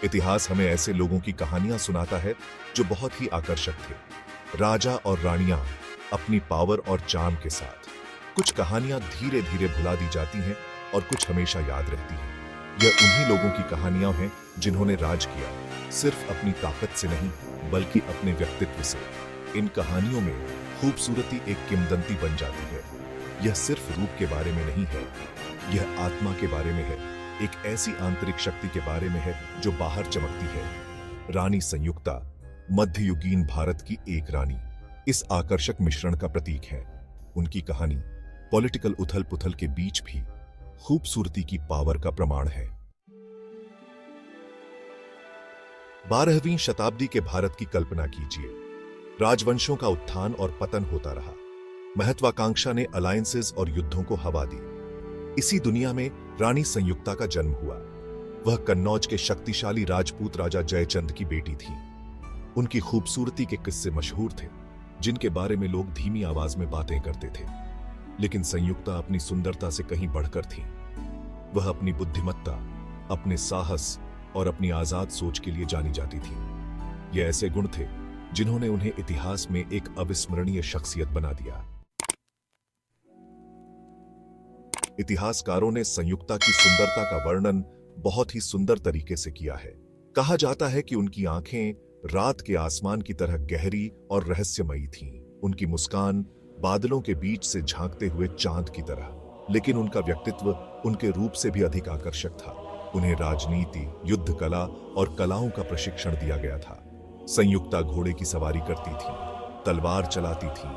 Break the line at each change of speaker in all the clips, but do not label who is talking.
इतिहास हमें ऐसे लोगों की कहानियां सुनाता है जो बहुत ही आकर्षक थे। राजा और रानियां अपनी पावर और चार्म के साथ। कुछ कहानियां धीरे धीरे भुला दी जाती हैं और कुछ हमेशा याद रहती हैं। यह उन्हीं लोगों की कहानियां हैं जिन्होंने राज किया, सिर्फ अपनी ताकत से नहीं बल्कि अपने व्यक्तित्व से। इन कहानियों में खूबसूरती एक किंवदंती बन जाती है। यह सिर्फ रूप के बारे में नहीं है, यह आत्मा के बारे में है। एक ऐसी आंतरिक शक्ति के बारे में है जो बाहर चमकती है। रानी संयुक्ता मध्ययुगीन भारत की एक रानी इस आकर्षक मिश्रण का प्रतीक है। उनकी कहानी पॉलिटिकल उथल पुथल के बीच भी खूबसूरती की पावर का प्रमाण है। 12वीं शताब्दी के भारत की कल्पना कीजिए। राजवंशों का उत्थान और पतन होता रहा। महत्वाकांक्षा ने अलायंसेस और युद्धों को हवा दी। इसी दुनिया में रानी संयुक्ता का जन्म हुआ। वह कन्नौज के शक्तिशाली राजपूत राजा जयचंद की बेटी थी। उनकी खूबसूरती के किस्से मशहूर थे, जिनके बारे में लोग धीमी आवाज में बातें करते थे। लेकिन संयुक्ता अपनी सुंदरता से कहीं बढ़कर थी। वह अपनी बुद्धिमत्ता, अपने साहस और अपनी आजाद सोच के लिए जानी जाती थी। ये ऐसे गुण थे जिन्होंने उन्हें इतिहास में एक अविस्मरणीय शख्सियत बना दिया। इतिहासकारों ने संयुक्ता की सुंदरता का वर्णन बहुत ही सुंदर तरीके से किया है। कहा जाता है कि उनकी आंखें रात के आसमान की तरह गहरी और रहस्यमयी थीं। उनकी मुस्कान बादलों के बीच से झांकते हुए चांद की तरह। लेकिन उनका व्यक्तित्व उनके रूप से भी अधिक आकर्षक था। उन्हें राजनीति, युद्ध कला और कलाओं का प्रशिक्षण दिया गया था। संयुक्ता घोड़े की सवारी करती थी, तलवार चलाती थी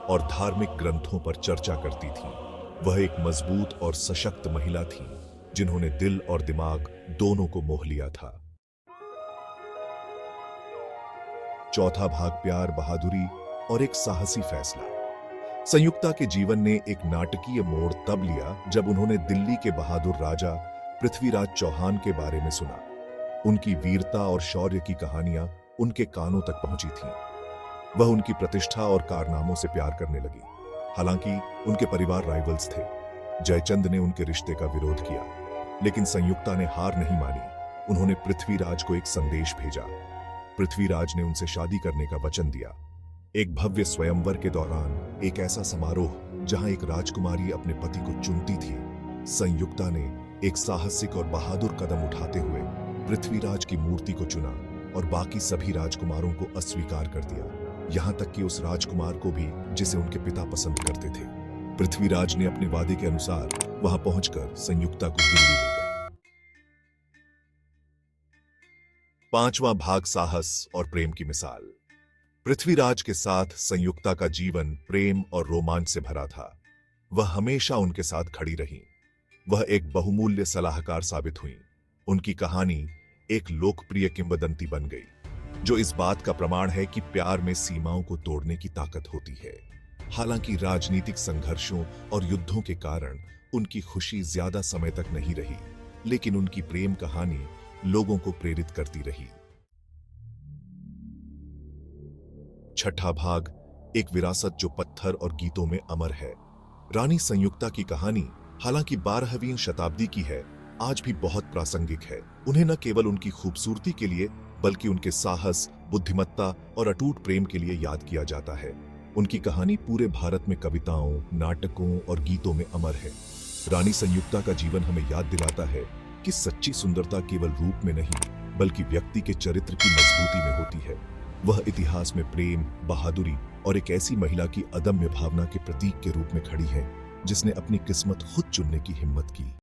और धार्मिक ग्रंथों पर चर्चा करती थी। वह एक मजबूत और सशक्त महिला थी जिन्होंने दिल और दिमाग दोनों को मोह लिया था। चौथा भाग प्यार, बहादुरी और एक साहसी फैसला। संयुक्ता के जीवन ने एक नाटकीय मोड़ तब लिया जब उन्होंने दिल्ली के बहादुर राजा पृथ्वीराज चौहान के बारे में सुना। उनकी वीरता और शौर्य की कहानियां उनके कानों तक पहुंची थीं। वह उनकी प्रतिष्ठा और कारनामों से प्यार करने लगी। हालांकि उनके परिवार राइवल्स थे। जयचंद ने उनके रिश्ते का विरोध किया, लेकिन संयुक्ता ने हार नहीं मानी। उन्होंने पृथ्वीराज को एक संदेश भेजा। पृथ्वीराज ने उनसे शादी करने का वचन दिया। एक भव्य स्वयंवर के दौरान एक ऐसा समारोह जहां एक राजकुमारी अपने पति को चुनती थी। संयुक्ता ने एक साहसिक और बहादुर कदम उठाते हुए पृथ्वीराज की मूर्ति को चुना और बाकी सभी राजकुमारों को अस्वीकार कर दिया, यहां तक कि उस राजकुमार को भी जिसे उनके पिता पसंद करते थे। पृथ्वीराज ने अपने वादे के अनुसार वहां पहुंचकर संयुक्ता को दिल्ली ले गए। 5वां भाग साहस और प्रेम की मिसाल। पृथ्वीराज के साथ संयुक्ता का जीवन प्रेम और रोमांच से भरा था। वह हमेशा उनके साथ खड़ी रही। वह एक बहुमूल्य सलाहकार साबित हुई। उनकी कहानी एक लोकप्रिय किंवदंती बन गई, जो इस बात का प्रमाण है कि प्यार में सीमाओं को तोड़ने की ताकत होती है। हालांकि राजनीतिक संघर्षों और युद्धों के कारण उनकी खुशी ज्यादा समय तक नहीं रही, लेकिन उनकी प्रेम कहानी लोगों को प्रेरित करती रही। 6ठा भाग एक विरासत जो पत्थर और गीतों में अमर है। रानी संयुक्ता की कहानी हालांकि 12वीं शताब्दी की है, आज भी बहुत प्रासंगिक है। उन्हें न केवल उनकी खूबसूरती के लिए बल्कि उनके साहस, बुद्धिमत्ता और अटूट प्रेम के लिए याद किया जाता है। उनकी कहानी पूरे भारत में कविताओं, नाटकों और गीतों में अमर है। रानी संयुक्ता का जीवन हमें याद दिलाता है कि सच्ची सुंदरता केवल रूप में नहीं बल्कि व्यक्ति के चरित्र की मजबूती में होती है। वह इतिहास में प्रेम, बहादुरी और एक ऐसी महिला की अदम्य भावना के प्रतीक के रूप में खड़ी है जिसने अपनी किस्मत खुद चुनने की हिम्मत की।